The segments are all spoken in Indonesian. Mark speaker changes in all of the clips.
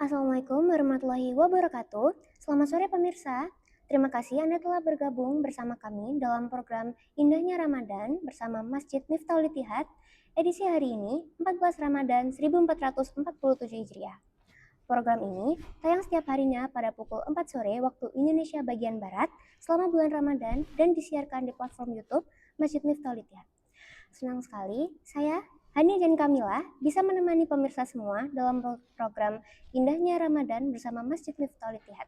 Speaker 1: Assalamualaikum warahmatullahi wabarakatuh. Selamat sore pemirsa. Terima kasih Anda telah bergabung bersama kami dalam program Indahnya Ramadan bersama Masjid Miftahul Itihad edisi hari ini 14 Ramadan 1447 Hijriah. Program ini tayang setiap harinya pada pukul 4 sore waktu Indonesia bagian Barat selama bulan Ramadan dan disiarkan di platform YouTube Masjid Miftahul Itihad. Senang sekali saya Hani dan Kamila bisa menemani pemirsa semua dalam program Indahnya Ramadan bersama Masjid Miftahul Itihad.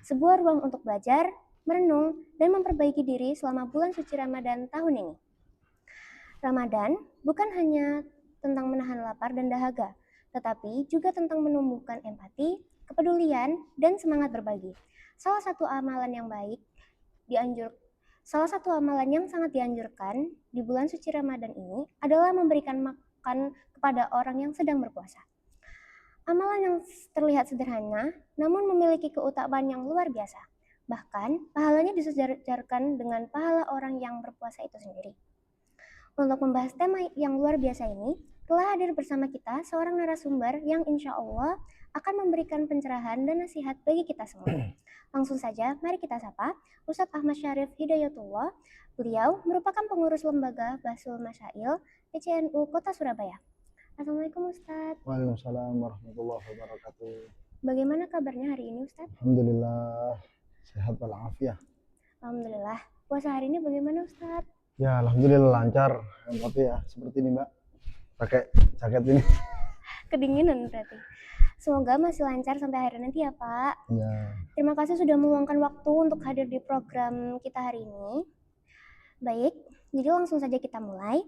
Speaker 1: Sebuah ruang untuk belajar, merenung, dan memperbaiki diri selama bulan suci Ramadan tahun ini. Ramadan bukan hanya tentang menahan lapar dan dahaga, tetapi juga tentang menumbuhkan empati, kepedulian, dan semangat berbagi. Salah satu amalan yang sangat dianjurkan di bulan suci Ramadan ini adalah memberikan makan kepada orang yang sedang berpuasa. Amalan yang terlihat sederhana, namun memiliki keutamaan yang luar biasa. Bahkan, pahalanya disejarkan dengan pahala orang yang berpuasa itu sendiri. Untuk membahas tema yang luar biasa ini, telah hadir bersama kita seorang narasumber yang insya Allah akan memberikan pencerahan dan nasihat bagi kita semua. Langsung saja, mari kita sapa Ustadz Ahmad Syarif Hidayatullah. Beliau merupakan pengurus lembaga Basul Masyail PCNU Kota Surabaya. Assalamualaikum Ustadz.
Speaker 2: Waalaikumsalam warahmatullahi wabarakatuh.
Speaker 1: Bagaimana kabarnya hari ini Ustadz?
Speaker 2: Alhamdulillah sehat walafiat.
Speaker 1: Alhamdulillah. Puasa hari ini bagaimana Ustadz?
Speaker 2: Ya alhamdulillah lancar. Tapi ya seperti ini Mbak, pakai jaket ini.
Speaker 1: Kedinginan berarti. Semoga masih lancar sampai akhir nanti ya Pak.
Speaker 2: Ya.
Speaker 1: Terima kasih sudah meluangkan waktu untuk hadir di program kita hari ini. Baik, jadi langsung saja kita mulai.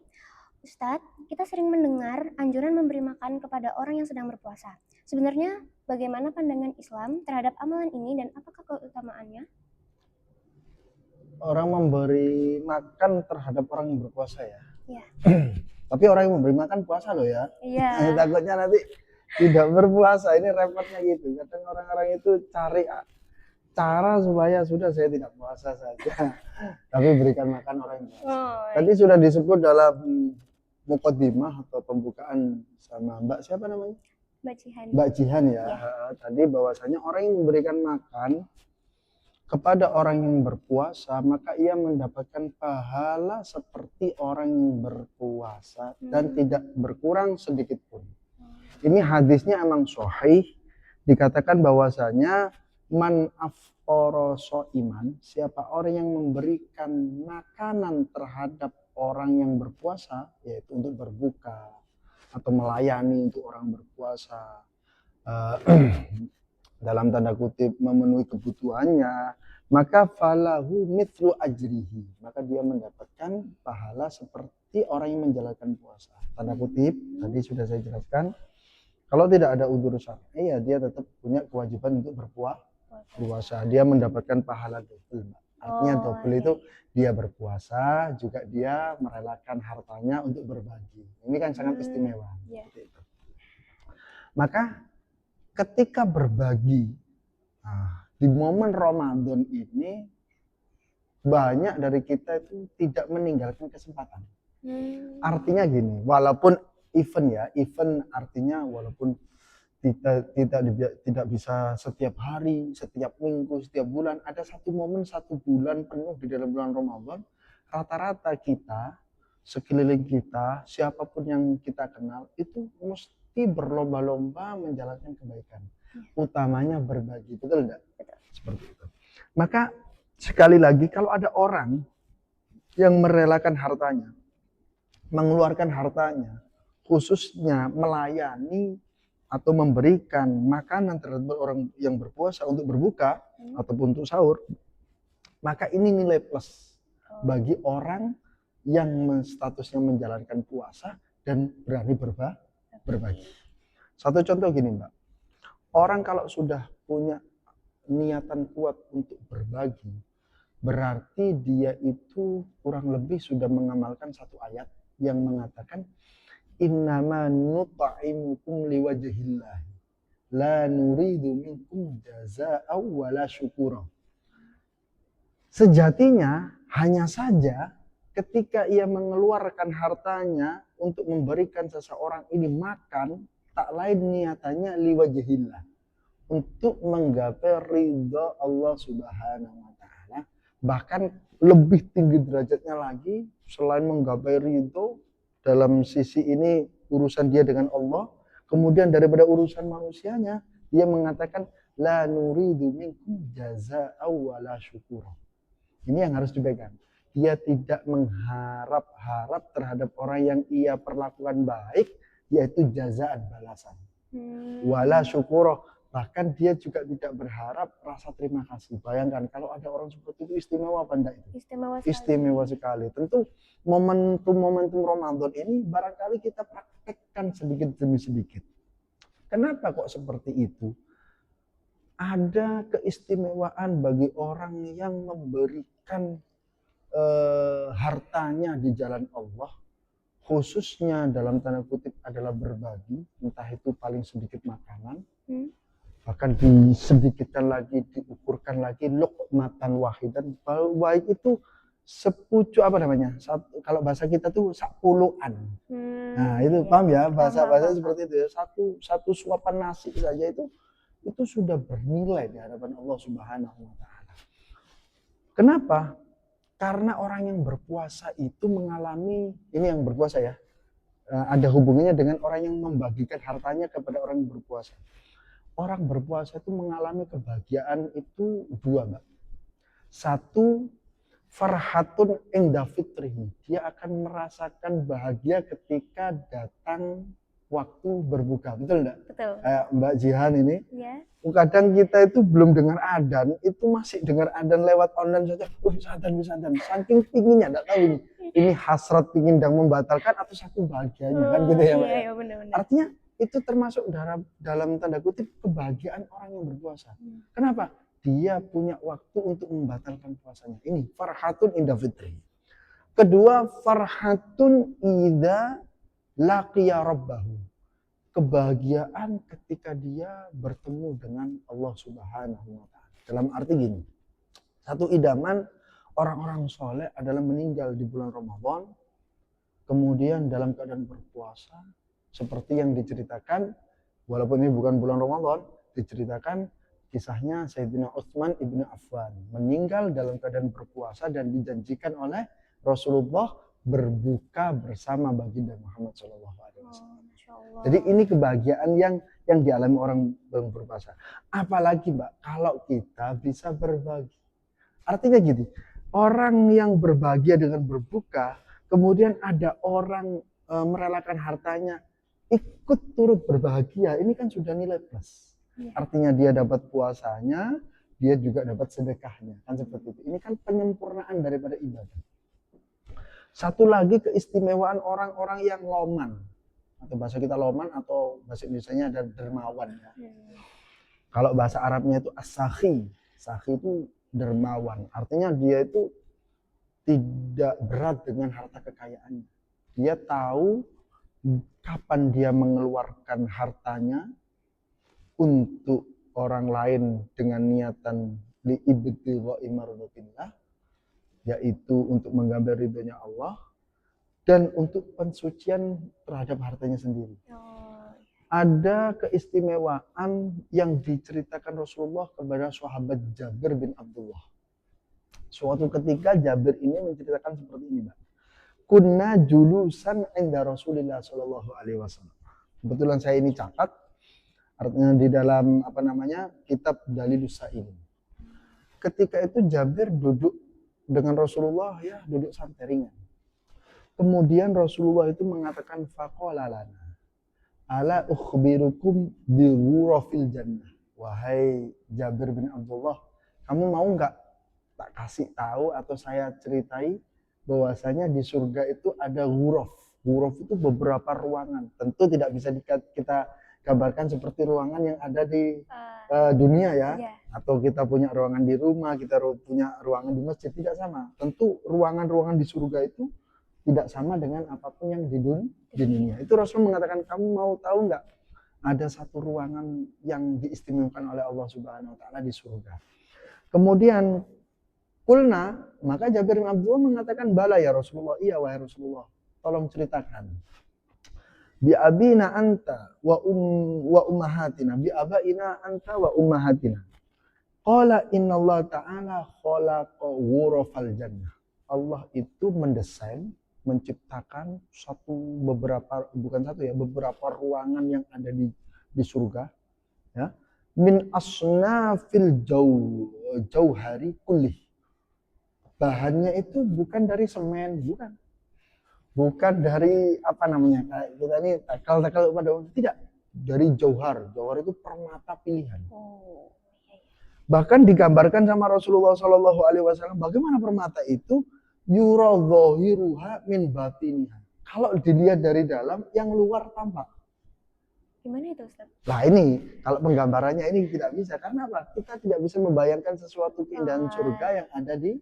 Speaker 1: Ustadz, kita sering mendengar anjuran memberi makan kepada orang yang sedang berpuasa. Sebenarnya bagaimana pandangan Islam terhadap amalan ini dan apakah keutamaannya?
Speaker 2: Orang memberi makan terhadap orang yang berpuasa ya.
Speaker 1: Iya.
Speaker 2: Tapi orang yang memberi makan puasa loh ya.
Speaker 1: Iya.
Speaker 2: Takutnya nanti tidak berpuasa, ini repotnya gitu. Kadang orang-orang itu cari cara supaya sudah saya tidak puasa saja. Tapi berikan makan orang yang puasa. Tadi sudah disebut dalam mukaddimah atau pembukaan sama Mbak siapa namanya? Mbak Jihan ya. Tadi bahwasanya orang yang memberikan makan kepada orang yang berpuasa maka ia mendapatkan pahala seperti orang yang berpuasa dan tidak berkurang sedikit pun. Ini hadisnya emang sahih, dikatakan bahwasanya man aftara shaiman, siapa orang yang memberikan makanan terhadap orang yang berpuasa, yaitu untuk berbuka atau melayani untuk orang berpuasa, dalam tanda kutip memenuhi kebutuhannya, maka falahu mithlu ajrihi, maka dia mendapatkan pahala seperti orang yang menjalankan puasa. Tanda kutip tadi sudah saya jelaskan, kalau tidak ada udzur syar'i ya dia tetap punya kewajiban untuk berpuasa, dia mendapatkan pahala double. Artinya double itu dia berpuasa juga dia merelakan hartanya untuk berbagi. Ini kan sangat istimewa. Seperti itu. Maka ketika berbagi, di momen Ramadan ini banyak dari kita itu tidak meninggalkan kesempatan. Artinya gini, walaupun event artinya walaupun kita tidak bisa setiap hari, setiap minggu, setiap bulan, ada satu momen satu bulan penuh di dalam bulan Ramadan, rata-rata kita, sekeliling kita, siapapun yang kita kenal itu mesti berlomba-lomba menjalankan kebaikan. Utamanya berbagi, betul enggak? Seperti itu. Maka sekali lagi kalau ada orang yang merelakan hartanya, mengeluarkan hartanya, khususnya melayani atau memberikan makanan terhadap orang yang berpuasa untuk berbuka ataupun untuk sahur, maka ini nilai plus bagi orang yang statusnya menjalankan puasa dan berani berbagi. Satu contoh gini Mbak, orang kalau sudah punya niatan kuat untuk berbagi, berarti dia itu kurang lebih sudah mengamalkan satu ayat yang mengatakan innama nut'imukum liwajhillah la nuridu minkum jazaa'an wala syukura. Sejatinya hanya saja ketika ia mengeluarkan hartanya untuk memberikan seseorang ini makan, tak lain niatannya liwajhillah, untuk menggapai ridha Allah Subhanahu wa taala. Bahkan lebih tinggi derajatnya lagi selain menggapai ridha dalam sisi ini urusan dia dengan Allah, kemudian daripada urusan manusianya, dia mengatakan la nuridu minkum jazaa'a wala syukura. Ini yang harus dipegang. Dia tidak mengharap-harap terhadap orang yang ia perlakukan baik, yaitu jazaan balasan. Wala syukura, bahkan dia juga tidak berharap rasa terima kasih. Bayangkan kalau ada orang seperti itu, istimewa apa enggak itu? Istimewa sekali. Tentu momentum Ramadan ini barangkali kita praktekkan sedikit demi sedikit. Kenapa kok seperti itu? Ada keistimewaan bagi orang yang memberikan hartanya di jalan Allah, khususnya dalam tanda kutip adalah berbagi, entah itu paling sedikit makanan, bahkan disedikitkan lagi, diukurkan lagi luqmatan wahidan, baik itu sepucuk apa namanya, kalau bahasa kita tuh sapuluan. Nah itu paham ya, bahasa seperti itu ya, satu suapan nasi saja itu sudah bernilai di hadapan Allah Subhanahu wa taala. Kenapa? Karena orang yang berpuasa itu mengalami, ini yang berpuasa ya, ada hubungannya dengan orang yang membagikan hartanya kepada orang yang berpuasa. Orang berpuasa itu mengalami kebahagiaan itu dua, Mbak. Satu, farhatun inda fitrihi. Dia akan merasakan bahagia ketika datang waktu berbuka. Betul enggak?
Speaker 1: Betul.
Speaker 2: Kayak Mbak Jihan ini.
Speaker 1: Iya.
Speaker 2: Kadang kita itu belum dengar adzan, itu masih dengar adzan lewat online saja. Bisa adzan. Saking pinginnya, enggak tahu ini hasrat pingin dan membatalkan atau saking bahagianya kan gitu ya, Mbak.
Speaker 1: Iya, benar-benar.
Speaker 2: Artinya itu termasuk dalam tanda kutip kebahagiaan orang yang berpuasa. Kenapa? Dia punya waktu untuk membatalkan puasanya. Ini farhatun inda fitri. Kedua, farhatun idza laqiya rabbahu. Kebahagiaan ketika dia bertemu dengan Allah Subhanahu wa taala. Dalam arti gini. Satu idaman orang-orang soleh adalah meninggal di bulan Ramadan, kemudian dalam keadaan berpuasa, seperti yang diceritakan, walaupun ini bukan bulan Ramadan, diceritakan kisahnya Sayyidina Utsman ibnu Affan meninggal dalam keadaan berpuasa dan dijanjikan oleh Rasulullah berbuka bersama baginda Muhammad SAW. Jadi ini kebahagiaan yang dialami orang yang berpuasa. Apalagi Mbak, kalau kita bisa berbagi. Artinya gini, orang yang berbahagia dengan berbuka, kemudian ada orang merelakan hartanya ikut turut berbahagia, ini kan sudah nilai plus. Artinya dia dapat puasanya, dia juga dapat sedekahnya, kan seperti itu. Ini kan penyempurnaan daripada ibadah. Satu lagi keistimewaan orang-orang yang loman, atau bahasa kita loman, atau bahasa Indonesianya ada dermawan ya. Kalau bahasa Arabnya itu as-sakhi. Sakhi itu dermawan, artinya dia itu tidak berat dengan harta kekayaannya. Dia tahu kapan dia mengeluarkan hartanya untuk orang lain dengan niatan li'ibtigha'i mardatillah, yaitu untuk menggambar ridhonya Allah, dan untuk pensucian terhadap hartanya sendiri. Ada keistimewaan yang diceritakan Rasulullah kepada sahabat Jabir bin Abdullah. Suatu ketika Jabir ini menceritakan seperti ini, Mbak. Kunna julusan inda Rasulillah sallallahu alaihi wasallam. Kebetulan saya ini catat, artinya di dalam kitab Dalilus Sa'ilin. Ketika itu Jabir duduk dengan Rasulullah, ya duduk santai ringan. Kemudian Rasulullah itu mengatakan faqala lana ala ukhbirukum bi ghurafil jannah. Wahai Jabir bin Abdullah, kamu mau enggak tak kasih tahu atau saya ceritai bahwasanya di surga itu ada ghuraf. Ghuraf itu beberapa ruangan. Tentu tidak bisa kita gambarkan seperti ruangan yang ada di dunia ya. Atau kita punya ruangan di rumah, kita punya ruangan di masjid, tidak sama. Tentu ruangan-ruangan di surga itu tidak sama dengan apapun yang di dunia. Itu Rasul mengatakan, kamu mau tahu nggak? Ada satu ruangan yang diistimewakan oleh Allah Subhanahu wa taala di surga. Kemudian kulna, maka Jabir bin Abdullah mengatakan, bala ya Rasulullah, iya wahai Rasulullah, tolong ceritakan. bi abina anta wa ummahatina, bi abaina anta wa ummahatina. Qala innallaha ta'ala khalaqa ghurafal jannah. Allah itu mendesain, menciptakan beberapa ruangan yang ada di surga, ya. Min asnafil jauhari kullih. Bahannya itu bukan dari semen, bukan dari apa namanya, kayak kita ini takal pada, tidak, dari jauhar. Jauhar itu permata pilihan. Bahkan digambarkan sama Rasulullah Shallallahu Alaihi Wasallam bagaimana permata itu yura dhahiruha min batiniha. Kalau dilihat dari dalam, yang luar tampak.
Speaker 1: Gimana itu, Ustaz?
Speaker 2: Nah ini, kalau penggambarannya ini tidak bisa. Karena apa? Kita tidak bisa membayangkan sesuatu keindahan surga yang ada di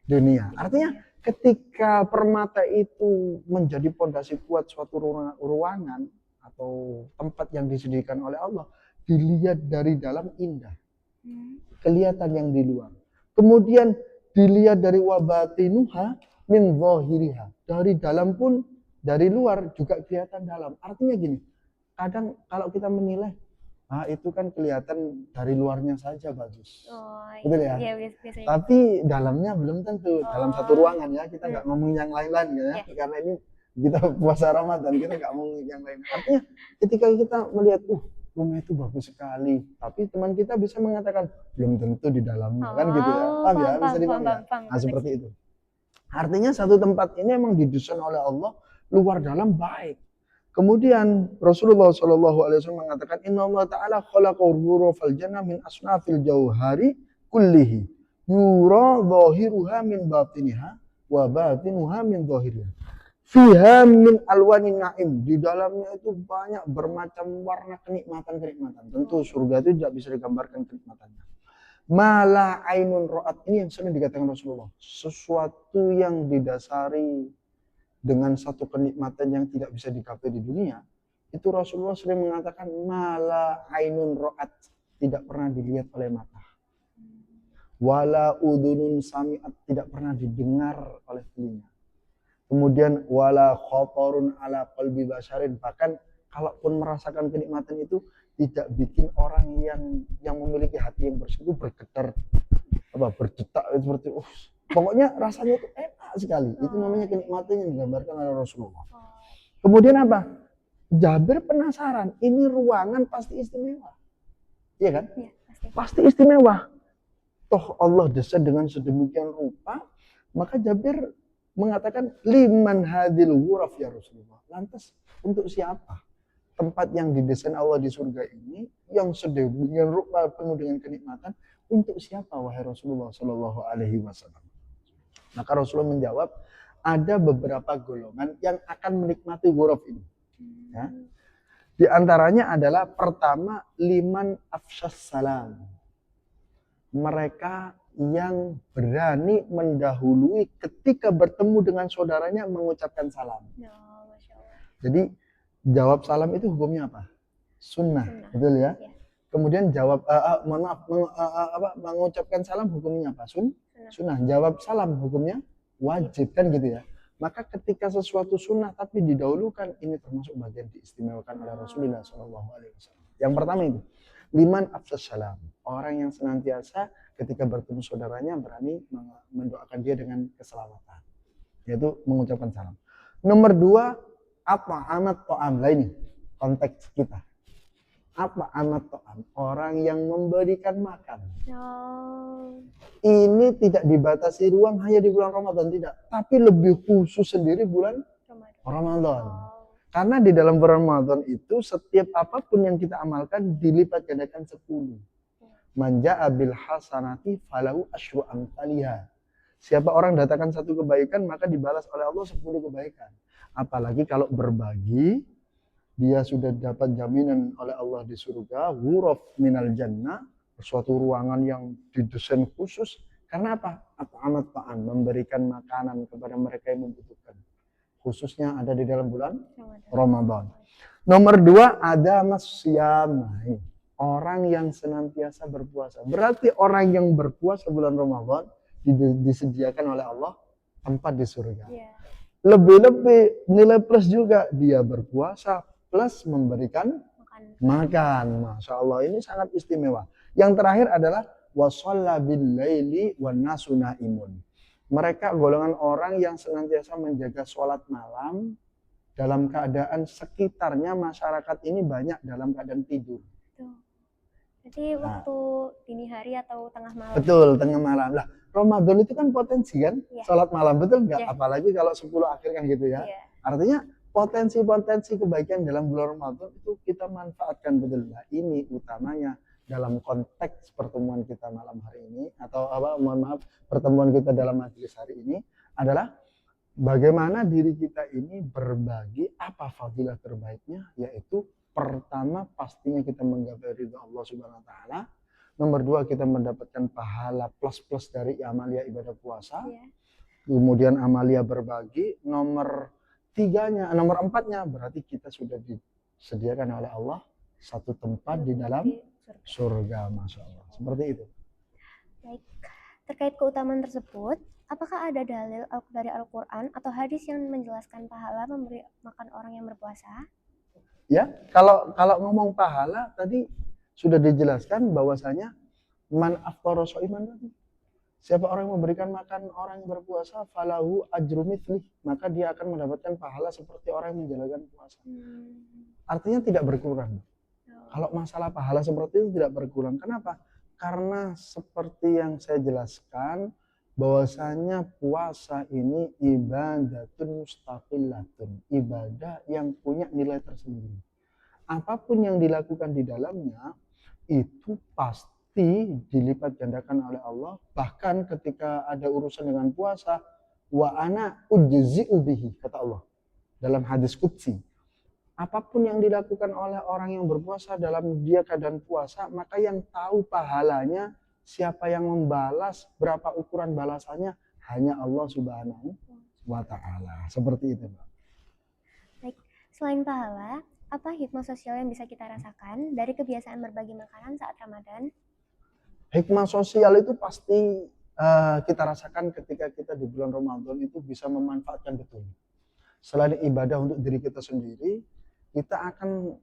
Speaker 2: dunia. Artinya ketika permata itu menjadi pondasi kuat suatu ruangan atau tempat yang disediakan oleh Allah, dilihat dari dalam indah. Kelihatan yang di luar. Kemudian dilihat dari wabatinuha min dhahiriha. Dari dalam pun, dari luar juga kelihatan dalam. Artinya gini, kadang kalau kita menilai, itu kan kelihatan dari luarnya saja bagus. Betul ya? Iya, biasanya. Tapi dalamnya belum tentu. Dalam satu ruangan ya, kita nggak ngomong yang lain-lain ya. Karena ini kita puasa Ramadan, kita nggak ngomong yang lain. Artinya ketika kita melihat, rumah itu bagus sekali, tapi teman kita bisa mengatakan belum tentu di dalamnya, kan gitu ya. Paham ya? Bisa dipahami ya? Nah, seperti itu. Artinya satu tempat ini memang didesain oleh Allah luar dalam baik. Kemudian Rasulullah Shallallahu Alaihi Wasallam mengatakan, Inna Allah Taala khalaqa ghurafal jannah min asnafil jauhari kullihi yura dhahiruha min batiniha wa batinuha min dhahiriha. Fiha min alwanin na'im. Di dalamnya itu banyak bermacam warna kenikmatan. Tentu surga itu tidak bisa digambarkan kenikmatannya. Mala ainun ro'at. Ini yang sering dikatakan Rasulullah. Sesuatu yang didasari dengan satu kenikmatan yang tidak bisa digapai di dunia. Itu Rasulullah sering mengatakan mala ainun ro'at. Tidak pernah dilihat oleh mata. Wala udunun sami'at. Tidak pernah didengar oleh telinga. Kemudian wala khotorun ala qalbi basharin, bahkan kalaupun merasakan kenikmatan itu tidak bikin orang yang memiliki hati yang bersih itu bergetar, berdetak seperti pokoknya rasanya itu enak sekali. Itu namanya kenikmatan yang digambarkan oleh Rasulullah. Kemudian apa? Jabir penasaran, ini ruangan pasti istimewa. Iya kan? Ya, pasti istimewa. Toh Allah desain dengan sedemikian rupa, maka Jabir mengatakan liman hadil ghuraf ya Rasulullah. Lantas untuk siapa tempat yang didesain Allah di surga ini yang sedemikian rupa penuh dengan kenikmatan, untuk siapa wahai Rasulullah Shallallahu Alaihi Wasallam? Maka Rasulullah menjawab, ada beberapa golongan yang akan menikmati ghuraf ini. Ya. Di antaranya adalah pertama, liman afsyas salam. Mereka yang berani mendahului ketika bertemu dengan saudaranya mengucapkan salam. Ya, Masya Allah. Jadi jawab salam itu hukumnya apa? Sunnah. Betul ya? Ya. Kemudian jawab mengucapkan salam hukumnya apa? Sunnah. Jawab salam hukumnya wajib, kan gitu ya. Maka ketika sesuatu sunnah tapi didahulukan, ini termasuk bagian diistimewakan oleh Rasulullah SAW. Yang pertama itu liman afsyas salam, orang yang senantiasa ketika bertemu saudaranya berani mendoakan dia dengan keselamatan, yaitu mengucapkan salam. Nomor 2, apa amat to'am. Lah ini konteks kita. Apa amat to'am, orang yang memberikan makan. Ini tidak dibatasi ruang hanya di bulan Ramadan, tidak, tapi lebih khusus sendiri bulan Ramadan. Karena di dalam bulan Ramadan itu setiap apapun yang kita amalkan dilipat gandakan 10. Manja abil hasanati falahu asyru amsalihha. Siapa orang datangkan satu kebaikan maka dibalas oleh Allah 10 kebaikan. Apalagi kalau berbagi, dia sudah dapat jaminan oleh Allah di surga, ghuraf minal jannah, suatu ruangan yang didesain khusus. Karena apa? Amat ta'an, memberikan makanan kepada mereka yang membutuhkan. Khususnya ada di dalam bulan Ramadan. Nomor 2, ada masyam. Orang yang senantiasa berpuasa. Berarti orang yang berpuasa bulan Ramadan disediakan oleh Allah tempat di surga. Yeah. lebih-lebih nilai plus juga, dia berpuasa plus memberikan makan. Masya Allah, ini sangat istimewa. Yang terakhir adalah washalla bil laili wan nasu naimun. Mereka golongan orang yang senantiasa menjaga sholat malam dalam keadaan sekitarnya masyarakat ini banyak dalam keadaan tidur.
Speaker 1: Jadi waktu dini hari atau tengah malam?
Speaker 2: Betul, tengah malam. Lah, Ramadan itu kan potensi kan?
Speaker 1: Ya.
Speaker 2: Sholat malam, betul nggak?
Speaker 1: Ya.
Speaker 2: Apalagi kalau 10 akhir kan gitu ya.
Speaker 1: Ya.
Speaker 2: Artinya potensi-potensi kebaikan dalam bulan Ramadan itu kita manfaatkan betul. Nah, ini utamanya dalam konteks pertemuan kita malam hari ini atau pertemuan kita dalam majelis hari ini adalah bagaimana diri kita ini berbagi apa fadilah terbaiknya, yaitu pertama pastinya kita menggapai ridha Allah Subhanahu wa taala. Nomor 2 kita mendapatkan pahala plus dari amalia ibadah puasa. Yeah. Kemudian amalia berbagi. Nomor 4-nya berarti kita sudah disediakan oleh Allah satu tempat di dalam surga. Masya Allah. Seperti itu.
Speaker 1: Baik. Terkait keutamaan tersebut, apakah ada dalil dari Al-Quran atau hadis yang menjelaskan pahala memberi makan orang yang berpuasa?
Speaker 2: Ya, kalau ngomong pahala tadi sudah dijelaskan bahwasanya man aftara shaiman, siapa orang yang memberikan makan orang yang berpuasa, falahu ajru mithlih, maka dia akan mendapatkan pahala seperti orang yang menjalankan puasa. Artinya tidak berkurang. Kalau masalah pahala seperti itu tidak berkurang. Kenapa? Karena seperti yang saya jelaskan, bahwasanya puasa ini ibadatun mustaqillatun, ibadah yang punya nilai tersendiri. Apapun yang dilakukan di dalamnya itu pasti dilipat gandakan oleh Allah. Bahkan ketika ada urusan dengan puasa, wa ana ujzi'u bihi, kata Allah dalam hadis qudsi. Apapun yang dilakukan oleh orang yang berpuasa dalam dia keadaan puasa, maka yang tahu pahalanya, siapa yang membalas, berapa ukuran balasannya, hanya Allah Subhanahu wa ta'ala. Seperti itu, Mbak.
Speaker 1: Baik, selain pahala, apa hikmah sosial yang bisa kita rasakan dari kebiasaan berbagi makanan saat Ramadan?
Speaker 2: Hikmah sosial itu pasti kita rasakan ketika kita di bulan Ramadan itu bisa memanfaatkan betul. Selain ibadah untuk diri kita sendiri, kita akan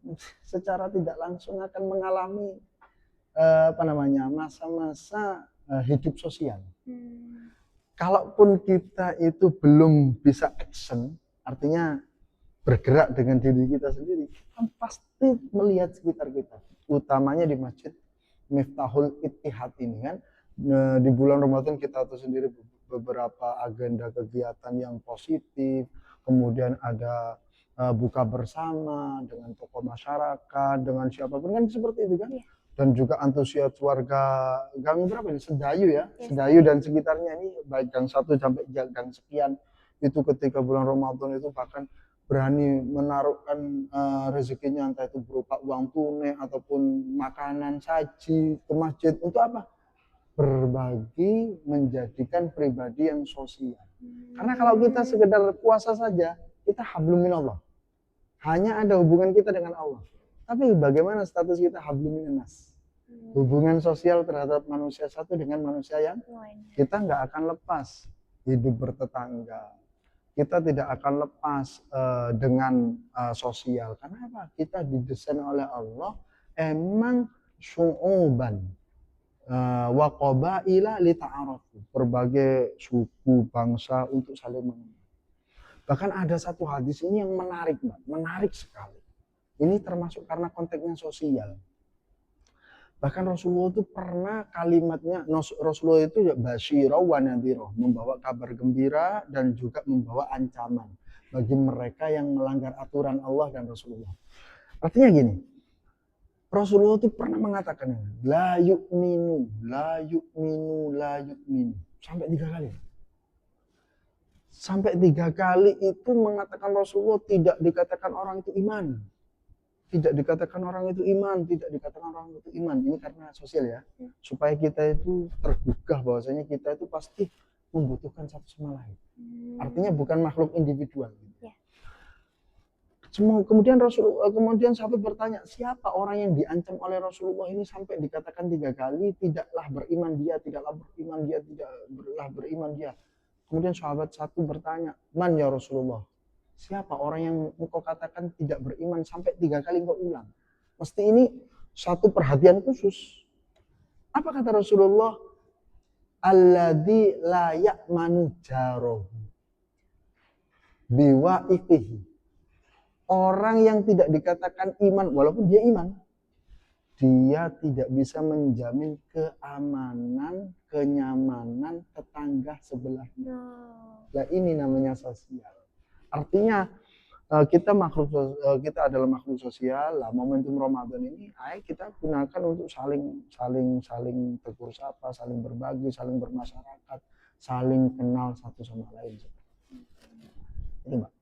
Speaker 2: secara tidak langsung akan mengalami masa-masa hidup sosial. Kalaupun kita itu belum bisa action, artinya bergerak dengan diri kita sendiri, kita pasti melihat sekitar kita, utamanya di Masjid Miftahul Ittihad ini kan. Di bulan Ramadan kita tahu sendiri beberapa agenda kegiatan yang positif, kemudian ada buka bersama dengan tokoh masyarakat, dengan siapapun kan seperti itu kan. Dan juga antusias warga gang berapa ini? Sedayu ya, Sedayu dan sekitarnya ini, baik gang 1 sampai gang sekian, itu ketika bulan Ramadan itu bahkan berani menaruhkan rezekinya, entah itu berupa uang tunai ataupun makanan saji ke masjid. Untuk apa? Berbagi, menjadikan pribadi yang sosial. Karena kalau kita sekedar puasa saja, kita hablum minallah, hanya ada hubungan kita dengan Allah. Tapi bagaimana status kita hablum minannas? Hubungan sosial terhadap manusia satu dengan manusia yang kita nggak akan lepas hidup bertetangga. Kita tidak akan lepas dengan sosial. Karena apa? Kita didesain oleh Allah emang syu'uban wa qabaila li ta'arafu, berbagai suku bangsa untuk saling mengenal. Bahkan ada satu hadis ini yang menarik, Mbak, menarik sekali. Ini termasuk karena konteksnya sosial. Bahkan Rasulullah itu pernah kalimatnya, Rasulullah itu basyirah wa nadhirah, membawa kabar gembira dan juga membawa ancaman bagi mereka yang melanggar aturan Allah dan Rasulullah. Artinya gini, Rasulullah itu pernah mengatakan la yu'minu, la yu'minu, la yu'minu, sampai 3 kali. Sampai 3 kali itu mengatakan Rasulullah, tidak dikatakan orang itu iman. Tidak dikatakan orang itu iman, tidak dikatakan orang itu iman. Ini karena sosial ya. Supaya kita itu tergugah bahwasanya kita itu pasti membutuhkan satu sama lain. Artinya bukan makhluk individual. Ya. Kemudian sahabat bertanya, siapa orang yang diancam oleh Rasulullah ini sampai dikatakan 3 kali, tidaklah beriman dia, tidaklah beriman dia, tidaklah beriman dia. Kemudian sahabat satu bertanya, "Man ya Rasulullah?" Siapa orang yang engkau katakan tidak beriman sampai 3 kali engkau ulang? Mesti ini satu perhatian khusus. Apa kata Rasulullah? Alladzi la ya'manu jarohu biwa'iqihi. Orang yang tidak dikatakan iman, walaupun dia iman, dia tidak bisa menjamin keamanan, kenyamanan tetangga sebelahnya. Nah, ini namanya sosial. Artinya kita adalah makhluk sosial. Lah, momentum Ramadan ini, ayo kita gunakan untuk saling tegur sapa, saling berbagi, saling bermasyarakat, saling kenal satu sama lain. Itu, Mbak.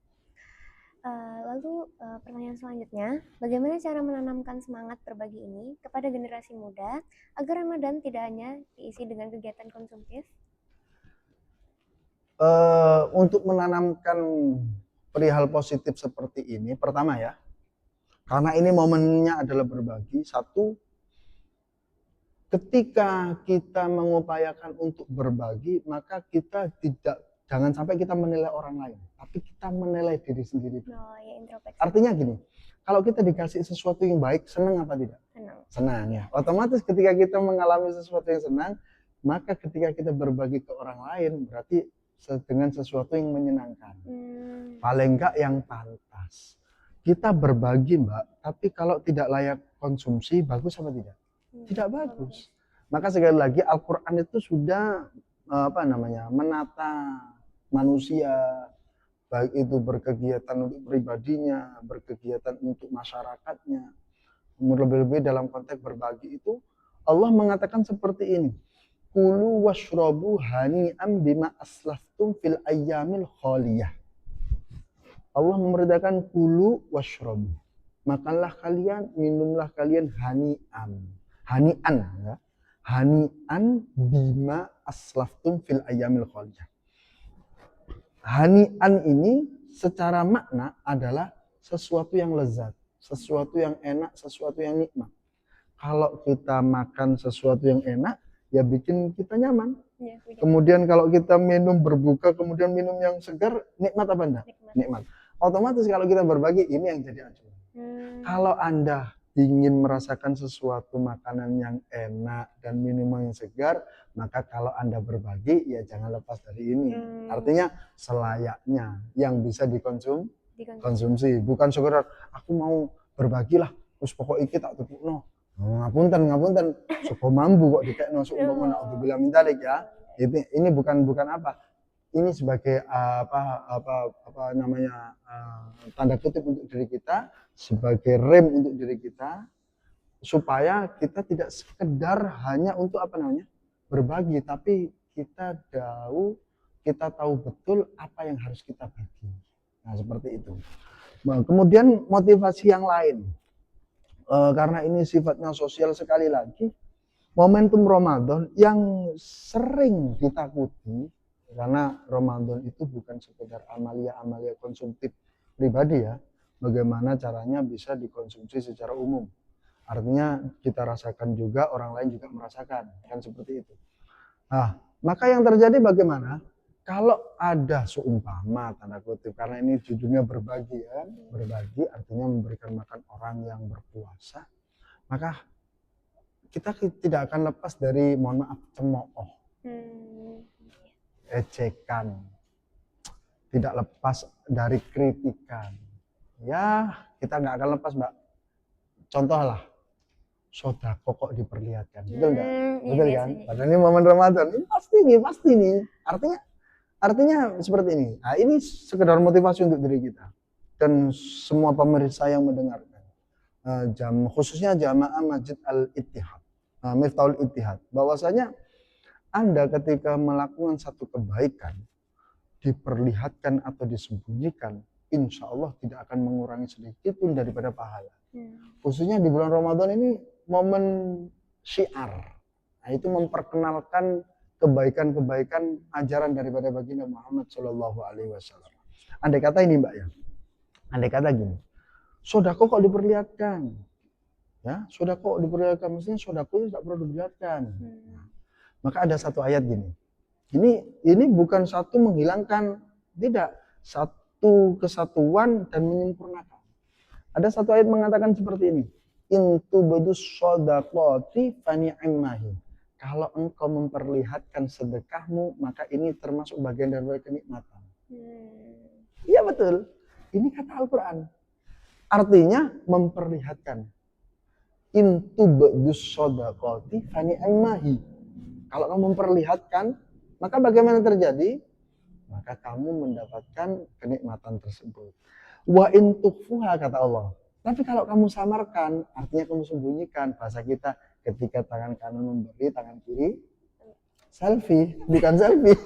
Speaker 1: Lalu pertanyaan selanjutnya, bagaimana cara menanamkan semangat berbagi ini kepada generasi muda agar Ramadan tidak hanya diisi dengan kegiatan konsumtif?
Speaker 2: Untuk menanamkan perihal positif seperti ini, pertama ya, karena ini momennya adalah berbagi. Satu, ketika kita mengupayakan untuk berbagi, maka kita jangan sampai kita menilai orang lain, tapi kita menilai diri sendiri.
Speaker 1: Oh ya, introspeksi.
Speaker 2: Artinya gini, kalau kita dikasih sesuatu yang baik, senang apa tidak?
Speaker 1: Senang.
Speaker 2: Senang ya. Otomatis ketika kita mengalami sesuatu yang senang, maka ketika kita berbagi ke orang lain, berarti dengan sesuatu yang menyenangkan. Paling enggak yang pantas. Kita berbagi, Mbak, tapi kalau tidak layak konsumsi, bagus apa tidak? Tidak bagus. Maka sekali lagi Al-Quran itu sudah menata manusia, baik itu berkegiatan untuk pribadinya, berkegiatan untuk masyarakatnya, lebih-lebih dalam konteks berbagi itu Allah mengatakan seperti ini, kulu washrobu hani'am bima aslaftum fil ayyamil khaliyah. Allah memerintahkan kulu washrobu, makanlah kalian, minumlah kalian hani'an, ya. Hani'an bima aslaftum fil ayyamil khaliyah. Hani'an ini secara makna adalah sesuatu yang lezat, sesuatu yang enak, sesuatu yang nikmat. Kalau kita makan sesuatu yang enak, ya bikin kita nyaman. Ya, kemudian kalau kita minum berbuka, kemudian minum yang segar, nikmat apa enggak? Nikmat. Otomatis kalau kita berbagi, ini yang jadi acuan. Kalau Anda ingin merasakan sesuatu makanan yang enak dan minuman yang segar, maka kalau Anda berbagi, ya jangan lepas dari ini. Artinya selayaknya yang bisa dikonsumsi. Bukan sekedar aku mau berbagilah, terus pokok iki tak tepukno. Ngapunten, suko mambu kok dikekno seumpama naudzubillah min dzalik ya. Ini bukan apa. Ini sebagai tanda kutip untuk diri kita, sebagai rem untuk diri kita, supaya kita tidak sekedar hanya untuk berbagi, tapi kita tahu betul apa yang harus kita bagi. Nah, seperti itu. Nah, kemudian motivasi yang lain, karena ini sifatnya sosial, sekali lagi momentum Ramadan yang sering ditakuti, karena Ramadan itu bukan sekedar amalia konsumtif pribadi ya, bagaimana caranya bisa dikonsumsi secara umum. Artinya kita rasakan juga, orang lain juga merasakan, kan seperti itu. Nah, maka yang terjadi bagaimana? Kalau ada seumpama, tanda kutip, karena ini judulnya berbagi ya, berbagi artinya memberikan makan orang yang berpuasa, maka kita tidak akan lepas dari, mohon maaf, cemooh, ejekan, tidak lepas dari kritikan. Ya, kita nggak akan lepas, Mbak. Contoh lah, sodako kok diperlihatkan, betul nggak? Betul kan? Padahal ini momen Ramadan, ini pasti nih. Artinya seperti ini. Nah, ini sekedar motivasi untuk diri kita dan semua pemirsa yang mendengarkan. Khususnya jamaah Masjid Al-Ittihad, Miftahul Ittihad, bahwasanya Anda ketika melakukan satu kebaikan, diperlihatkan atau disembunyikan, insya Allah tidak akan mengurangi sedikit pun daripada pahala. Khususnya di bulan Ramadan ini momen syiar, nah, itu memperkenalkan kebaikan-kebaikan ajaran daripada baginda Muhammad Shallallahu Alaihi Wasallam. Andai kata ini, Mbak ya, andai kata gini, sodako kok diperlihatkan, ya sodako diperlihatkan, mestinya sodako itu tidak perlu diperlihatkan. Maka ada satu ayat gini, Ini bukan satu menghilangkan, tidak, satu kesatuan dan menyempurnakan. Ada satu ayat mengatakan seperti ini. In tubdus shadaqati fani'immahi. Kalau engkau memperlihatkan sedekahmu, maka ini termasuk bagian dari kenikmatan. Iya betul. Ini kata Al-Quran. Artinya memperlihatkan. In tubdus shadaqati fani'immahi. Kalau kamu memperlihatkan, maka bagaimana terjadi? Maka kamu mendapatkan kenikmatan tersebut. Wa in tukfuha, kata Allah. Tapi kalau kamu samarkan, artinya kamu sembunyikan. Bahasa kita, ketika tangan kanan memberi, tangan kiri selfie, bukan selfie.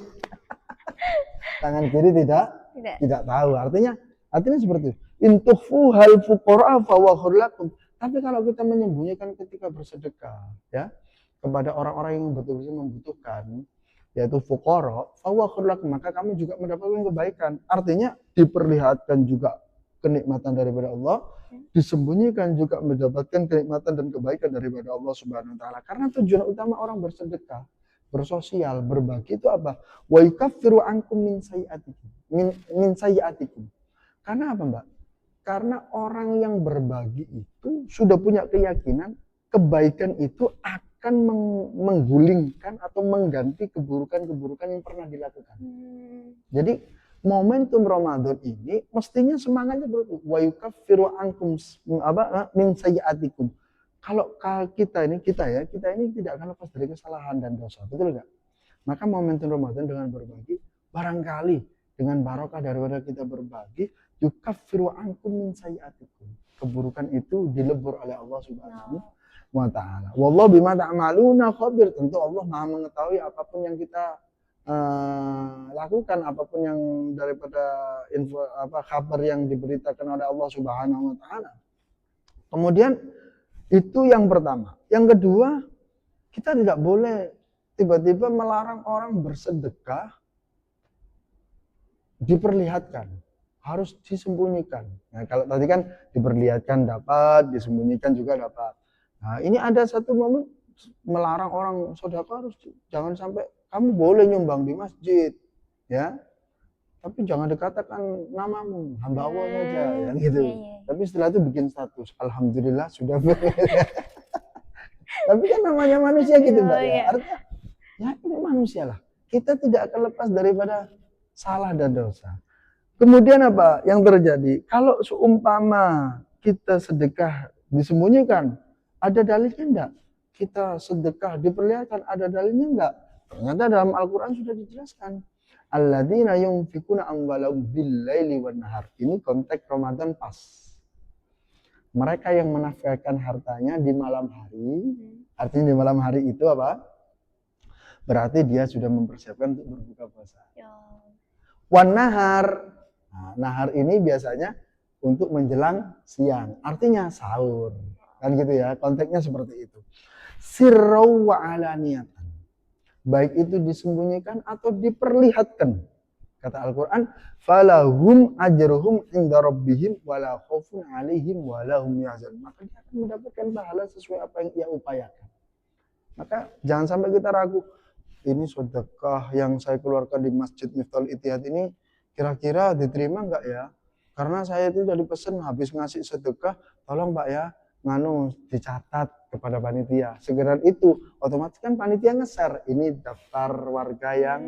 Speaker 2: Tangan kiri tidak tahu. Artinya seperti itu. In tukfuhal fuqara fa huwa khairul lakum. Tapi kalau kita menyembunyikan ketika bersedekah, ya, kepada orang-orang yang betul-betul membutuhkan, yaitu fuqara, fa huwa khairul lakum, maka kamu juga mendapatkan kebaikan. Artinya diperlihatkan juga kenikmatan daripada Allah, disembunyikan juga mendapatkan kenikmatan dan kebaikan daripada Allah Subhanahu wa taala. Karena tujuan utama orang bersedekah, bersosial, berbagi itu apa? Wa yukaffiru ankum min sayyi'atikum. Min sayyi'atikum. Karena apa, Mbak? Karena orang yang berbagi itu sudah punya keyakinan kebaikan itu akan menggulingkan atau mengganti keburukan-keburukan yang pernah dilakukan. Jadi momentum Ramadan ini mestinya semangatnya berarti wa yukaffiru ankum min sayyi'atikum. Kalau kita ini tidak akan lepas dari kesalahan dan dosa, betul enggak? Maka momentum Ramadan dengan berbagi, barangkali dengan barokah daripada kita berbagi, yukaffiru ankum min sayyi'atikum. Keburukan itu dilebur oleh Allah Subhanahu wa taala. Wallahu bima ta'maluna khabir. Tentu Allah Maha mengetahui apapun yang kita lakukan, apapun yang daripada kabar yang diberitakan oleh Allah Subhanahu wa taala. Kemudian itu yang pertama. Yang kedua, kita tidak boleh tiba-tiba melarang orang bersedekah diperlihatkan, harus disembunyikan. Nah, kalau tadi kan diperlihatkan dapat, disembunyikan juga dapat. Nah, ini ada satu momen melarang orang sedekah, harus jangan sampai, kamu boleh nyumbang di masjid, ya, tapi jangan dikatakan namamu, hamba Allah saja, ya gitu. Tapi setelah itu bikin status, alhamdulillah sudah. Tapi kan namanya manusia gitu, Mbak, ya. Artinya, ya ini manusia lah. Kita tidak akan lepas daripada salah dan dosa. Kemudian apa yang terjadi? Kalau seumpama kita sedekah disembunyikan, ada dalilnya enggak? Kita sedekah diperlihatkan, ada dalilnya enggak? Ternyata dalam Al-Quran sudah dijelaskan. Alladzina yunfikuna amwalahum bil-laili wan nahar. Ini konteks Ramadan pas. Mereka yang menafkahkan hartanya di malam hari, artinya di malam hari itu apa? Berarti dia sudah mempersiapkan untuk berbuka puasa. Wan nahar. Nah, nahar ini biasanya untuk menjelang siang, artinya sahur. Kan gitu ya, konteksnya seperti itu. Sirrau wa alaniyatan. Baik itu disembunyikan atau diperlihatkan. Kata Al-Quran, falahum ajruhum inda rabbihim wala khaufun alaihim wala hum yahzanun. Maka dia akan mendapatkan pahala sesuai apa yang ia upayakan. Maka jangan sampai kita ragu, ini sedekah yang saya keluarkan di Masjid Miftahul Ittihad ini kira-kira diterima enggak ya? Karena saya itu dari pesan habis ngasih sedekah, tolong Mbak ya, dicatat kepada panitia. Segera itu, otomatis kan panitia nge-share, ini daftar warga yang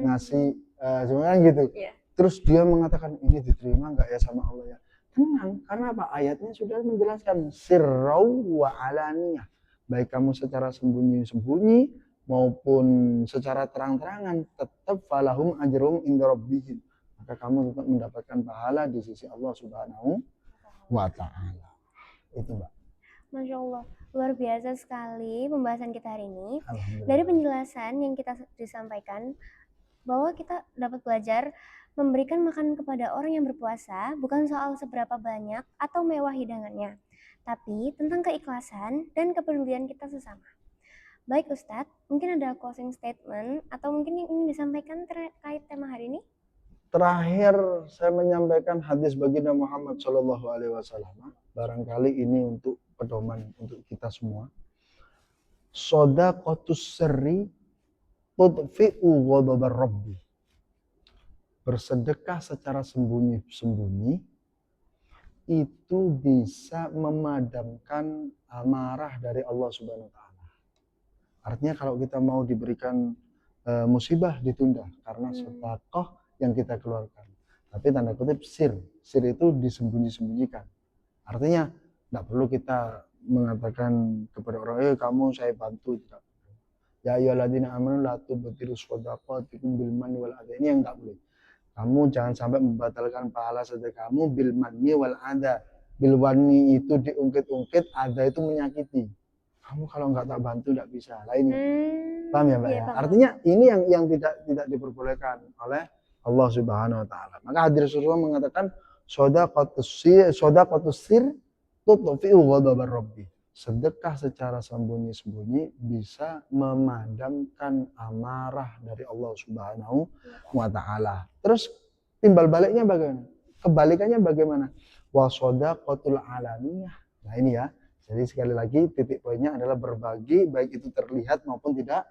Speaker 2: ngasih semuanya gitu. Terus dia mengatakan, ini diterima enggak ya sama Allah ya? Tenang, karena apa? Ayatnya sudah menjelaskan sirrau wa alaniyah. Baik kamu secara sembunyi-sembunyi maupun secara terang-terangan, tetap falahum ajrum inda rabbihim. Maka kamu tetap mendapatkan pahala di sisi Allah Subhanahu wa taala. Itu, Mbak.
Speaker 1: Masya Allah, luar biasa sekali pembahasan kita hari ini. Dari penjelasan yang kita disampaikan, bahwa kita dapat belajar memberikan makanan kepada orang yang berpuasa bukan soal seberapa banyak atau mewah hidangannya, tapi tentang keikhlasan dan kepedulian kita sesama. Baik Ustadz, mungkin ada closing statement atau mungkin yang ingin disampaikan terkait tema hari ini?
Speaker 2: Terakhir saya menyampaikan hadis baginda Muhammad SAW. Barangkali ini untuk pedoman untuk kita semua. Shadaqatus sirri tudfi'u ghadabar rabbi. Bersedekah secara sembunyi-sembunyi itu bisa memadamkan amarah dari Allah Subhanahu wa taala. Artinya kalau kita mau diberikan musibah ditunda karena sedekah yang kita keluarkan. Tapi tanda kutip sir itu disembunyi-sembunyikan. Artinya tidak perlu kita mengatakan kepada orang, kamu saya bantu, tidak. Ya ayyuhalladzina amanu la tubtilu shadaqatikum bil manni wal adha. Ini yang enggak boleh. Kamu jangan sampai membatalkan pahala sedekah kamu bil manni wal adha. Bil wanni itu diungkit-ungkit, ada itu menyakiti. Kamu kalau enggak tak bantu enggak bisa. Lah ini. Paham ya, Mbak ya? Artinya ini yang tidak diperbolehkan oleh Allah Subhanahu wa taala. Maka hadis Rasulullah mengatakan shadaqatus sir tutfi'u ghadabar rabbi. Sedekah secara sembunyi-sembunyi bisa memadamkan amarah dari Allah Subhanahu wa taala. Terus timbal baliknya bagaimana? Kebalikannya bagaimana? Wa shadaqatul alaniyah. Nah ini ya. Jadi sekali lagi titik poinnya adalah berbagi baik itu terlihat maupun tidak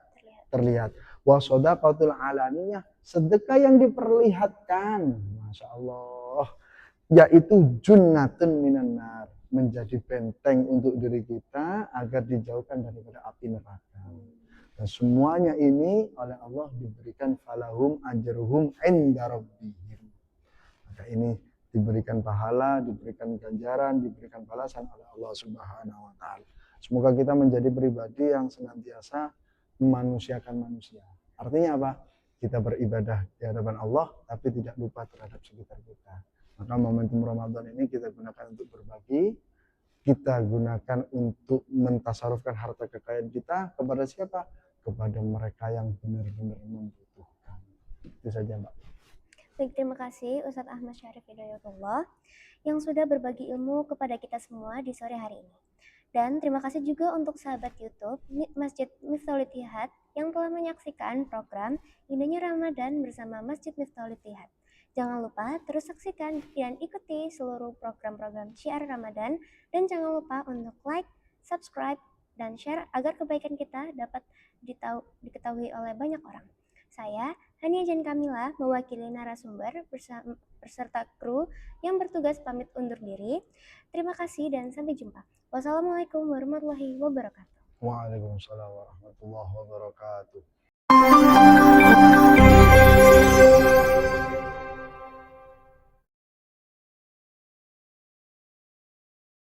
Speaker 2: terlihat. Wa shadaqatul alaniyah, sedekah yang diperlihatkan. Masya Allah. Yaitu junnatun minan nar, menjadi benteng untuk diri kita agar dijauhkan daripada api neraka. Dan semuanya ini oleh Allah diberikan falahum ajruhum inda rabbihim. Maka ini diberikan pahala, diberikan ganjaran, diberikan balasan oleh Allah Subhanahu wa taala. Semoga kita menjadi pribadi yang senantiasa memanusiakan manusia. Artinya apa? Kita beribadah di hadapan Allah tapi tidak lupa terhadap sekitar kita. Maka momentum Ramadan ini kita gunakan untuk berbagi, kita gunakan untuk mentasarufkan harta kekayaan kita kepada siapa? Kepada mereka yang benar-benar membutuhkan. Itu saja, Mbak.
Speaker 1: Baik, terima kasih Ustadz Ahmad Syarif Hidayatullah yang sudah berbagi ilmu kepada kita semua di sore hari ini. Dan terima kasih juga untuk sahabat YouTube Masjid Miftahul Ittihad yang telah menyaksikan program Indahnya Ramadan bersama Masjid Miftahul Ittihad. Jangan lupa terus saksikan dan ikuti seluruh program-program Syiar Ramadan dan jangan lupa untuk like, subscribe, dan share agar kebaikan kita dapat diketahui oleh banyak orang. Saya, Hania Jan Kamila, mewakili narasumber beserta kru yang bertugas pamit undur diri. Terima kasih dan sampai jumpa. Wassalamualaikum warahmatullahi wabarakatuh.
Speaker 2: Waalaikumsalam warahmatullahi wabarakatuh.